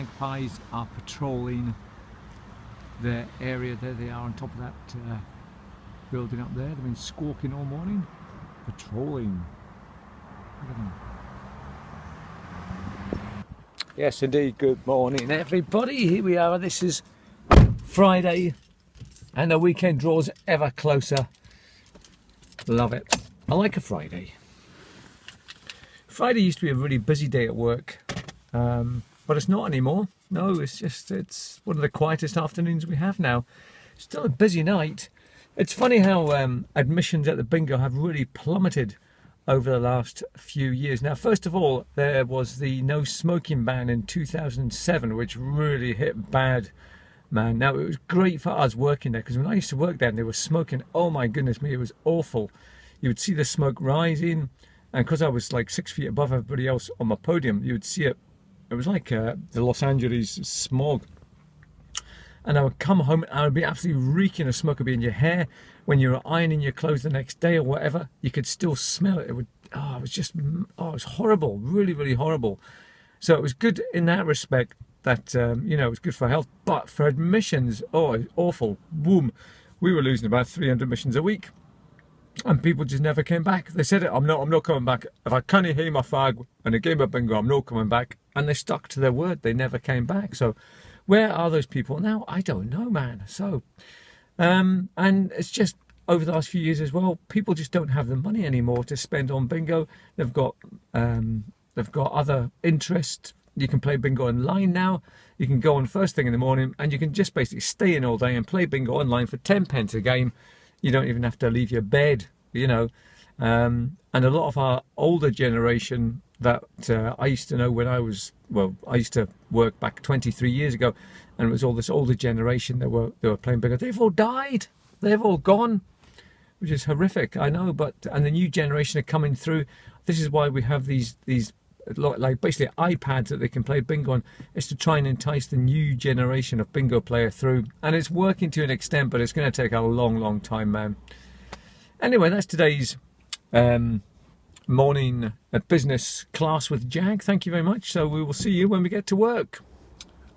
magpies are patrolling their area. There they are on top of that building up there. They've been squawking all morning, patrolling. Look at them. Yes indeed, good morning everybody. Here we are, this is Friday and the weekend draws ever closer. Love it. I like a Friday. Friday used to be a really busy day at work, but it's not anymore. No, it's one of the quietest afternoons we have now. Still a busy night. It's funny how admissions at the bingo have really plummeted over the last few years. Now, first of all, there was the no smoking ban in 2007, which really hit bad, man. Now, it was great for us working there, because when I used to work there and they were smoking, oh my goodness me, it was awful. You would see the smoke rising, and because I was like 6 feet above everybody else on my podium, you would see it. It was like the Los Angeles smog. And I would come home and I would be absolutely reeking of smoke. It would be in your hair. When you were ironing your clothes the next day or whatever, you could still smell it. It would, it was just, it was horrible, really, really horrible. So it was good in that respect that, you know, it was good for health. But for admissions, oh, it was awful. Boom. We were losing about 300 admissions a week. And people just never came back. They said it, I'm not coming back. If I can't hear my fag and a game of bingo, I'm not coming back. And they stuck to their word. They never came back. So where are those people now? I don't know, man. So, and it's just over the last few years as well, people just don't have the money anymore to spend on bingo. They've got other interests. You can play bingo online now. You can go on first thing in the morning and you can just basically stay in all day and play bingo online for 10 pence a game. You don't even have to leave your bed, you know. And a lot of our older generation that I used to know when I used to work back 23 years ago, and it was all this older generation that were playing bingo. They've all died. They've all gone, which is horrific, I know. And the new generation are coming through. This is why we have these like basically iPads that they can play bingo on. It's to try and entice the new generation of bingo player through, and it's working to an extent, but it's going to take a long time, man. Anyway, that's today's morning business class with Jag. Thank you very much. So we will see you when we get to work.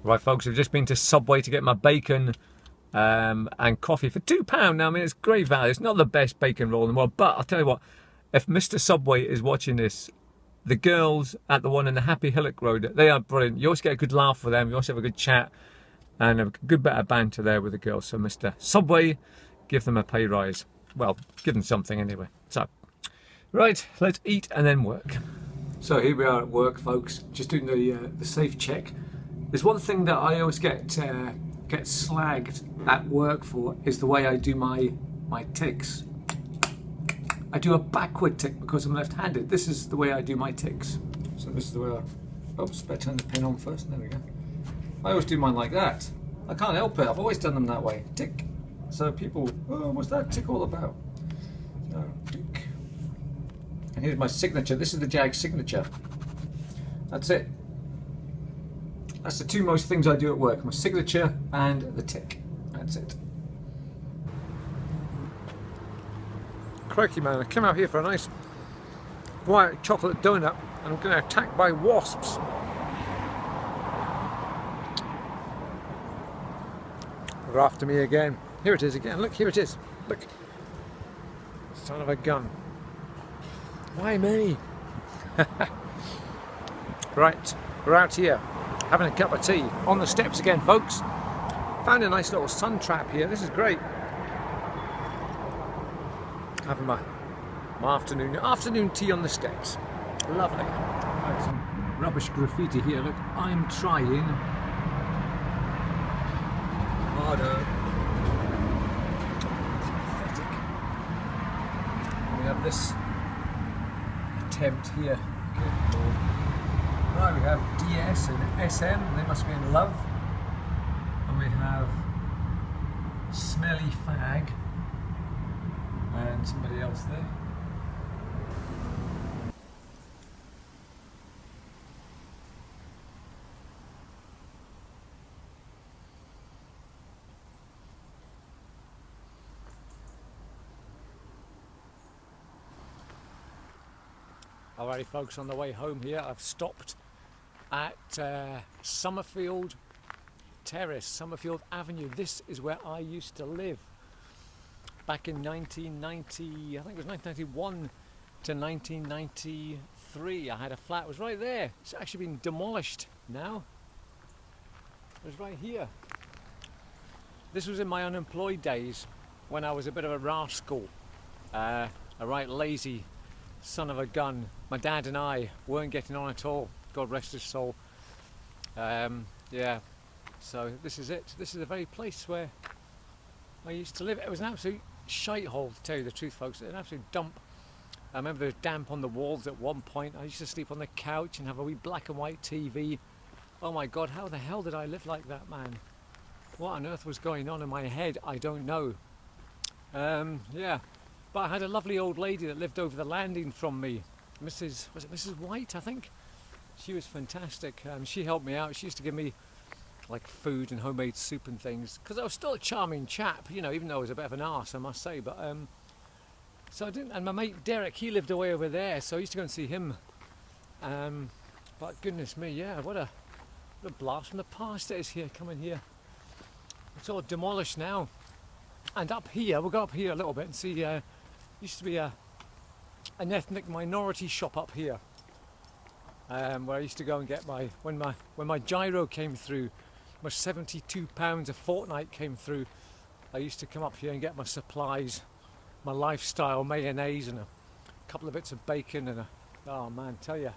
Right, folks, I've just been to Subway to get my bacon and coffee for £2. Now, I mean, it's great value. It's not the best bacon roll in the world, but I'll tell you what, if Mr. Subway is watching this, the girls at the one in the Happy Hillock Road, they are brilliant. You always get a good laugh with them. You also have a good chat and a good bit of banter there with the girls. So Mr. Subway, give them a pay rise. Well, give them something anyway. So, right, let's eat and then work. So here we are at work, folks. Just doing the safe check. There's one thing that I always get slagged at work for, is the way I do my ticks. I do a backward tick because I'm left-handed. This is the way I do my ticks. So this is the way better turn the pin on first. There we go. I always do mine like that. I can't help it. I've always done them that way. Tick. So people, oh, what's that tick all about? So, tick. And here's my signature. This is the Jag signature. That's it. That's the two most things I do at work. My signature and the tick. That's it. Crikey, man, I came out here for a nice white chocolate donut and I'm going to attacked by wasps. They're after me again. Here it is again. Look, here it is. Look. Son of a gun. Why me? Right, we're out here having a cup of tea on the steps again, folks. Found a nice little sun trap here. This is great. Having my afternoon tea on the steps. Lovely. Right, some rubbish graffiti here. Look, I'm trying harder. It's pathetic. We have this attempt here. Good Lord. Right, we have DS and SM. They must be in love. And we have Smelly Fag. And somebody else there. Alrighty folks, on the way home here I've stopped at Summerfield Terrace, Summerfield Avenue. This is where I used to live back in 1990, I think it was 1991 to 1993. I had a flat, it was right there. It's actually been demolished now. It was right here. This was in my unemployed days when I was a bit of a rascal, a right lazy son of a gun. My dad and I weren't getting on at all, God rest his soul. Yeah, so this is it. This is the very place where I used to live. It was an absolute shithole, to tell you the truth, folks. It was an absolute dump. I remember there was damp on the walls at one point. I used to sleep on the couch and have a wee black and white TV. Oh my God, how the hell did I live like that, man? What on earth was going on in my head? I don't know. Yeah, but I had a lovely old lady that lived over the landing from me. Was it Mrs. White, I think? She was fantastic. She helped me out. She used to give me like food and homemade soup and things, because I was still a charming chap, you know, even though I was a bit of an arse, I must say. But so I didn't. And my mate Derek, he lived away over there, so I used to go and see him. But goodness me, yeah, what a blast from the past it is here, coming here. It's all demolished now. And up here, we'll go up here a little bit and see. Used to be an ethnic minority shop up here, where I used to go and get when my gyro came through, my £72 a fortnight came through. I used to come up here and get my supplies, my lifestyle mayonnaise and a couple of bits of bacon and oh man, tell you,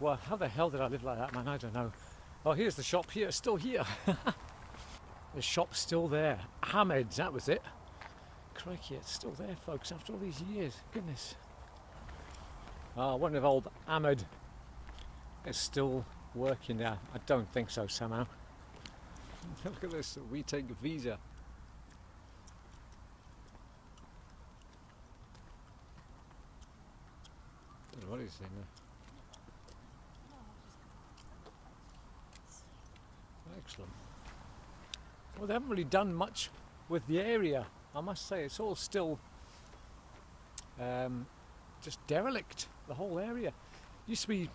well, how the hell did I live like that, man? I don't know. Oh, here's the shop here, it's still here. The shop's still there. Hamed's, that was it. Crikey, it's still there, folks, after all these years. Goodness. Oh, I wonder if old Ahmed is still working there. I don't think so, somehow. Look at this, we take Visa. What is it now? Excellent. Well, they haven't really done much with the area, I must say. It's all still just derelict, the whole area. Used to be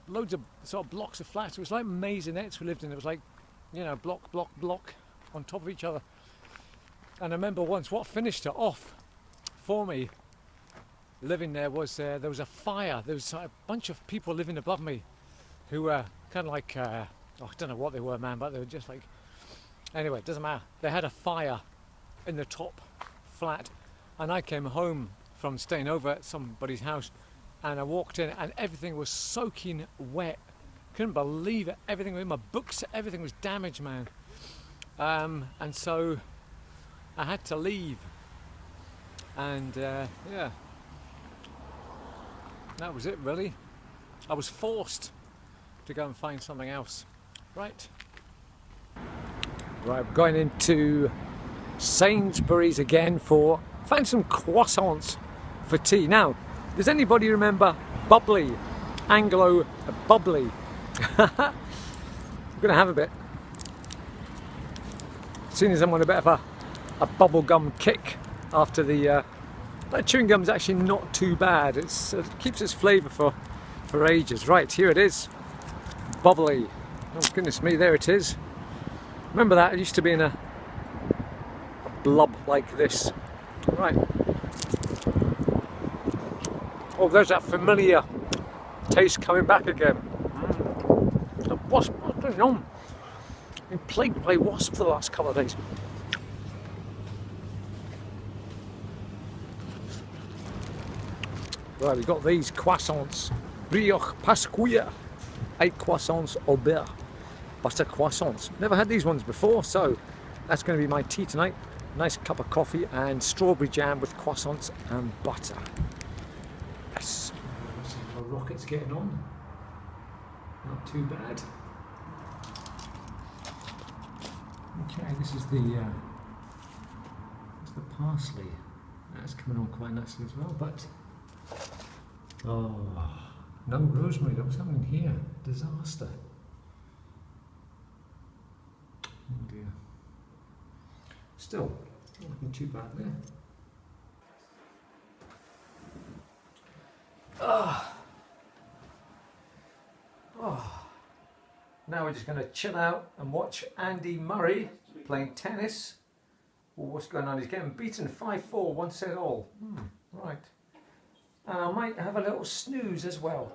loads of sort of blocks of flats. It was like maisonettes we lived in. It was like, you know, block on top of each other. And I remember once what finished it off for me living there was there was a fire. There was a bunch of people living above me who were kind of like, I don't know what they were, man, but they were just like, anyway, it doesn't matter. They had a fire in the top flat, and I came home from staying over at somebody's house, and I walked in and everything was soaking wet. Couldn't believe it. Everything in my books, everything was damaged, man. And so I had to leave, and yeah, that was it really. I was forced to go and find something else. Right, we're going into Sainsbury's again for find some croissants for tea. Now, does anybody remember bubbly, Anglo bubbly? I'm gonna have a bit. Seeing as I'm on a bit of a bubblegum kick after the that chewing gum's actually not too bad. It keeps its flavour for ages. Right, here it is, bubbly. Oh goodness me, there it is. Remember that? It used to be in a blob like this. Right. Oh, there's that familiar taste coming back again. The wasp, what's going on? I've been plagued by wasps for the last couple of days. Right, we've got these croissants. Brioche Pasquille, 8 croissants au beurre. Butter croissants. Never had these ones before, so that's going to be my tea tonight. Nice cup of coffee and strawberry jam with croissants and butter. Yes. Our rocket's getting on. Not too bad. Okay, this is the parsley. That's coming on quite nicely as well, but oh, no rosemary. What's happening here? Disaster. Oh dear. Still, not looking too bad there. Oh. now we're just going to chill out and watch Andy Murray playing tennis. Oh, what's going on? He's getting beaten 5-4, one set all. Right. And I might have a little snooze as well.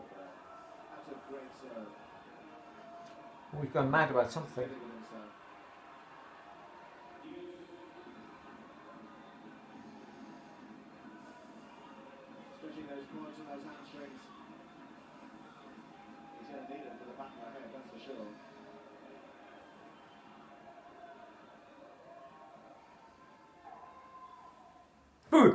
We've gone mad about something. Especially those quads and those hamstrings. He's going to need it for the back of the head, that's for sure. Boo!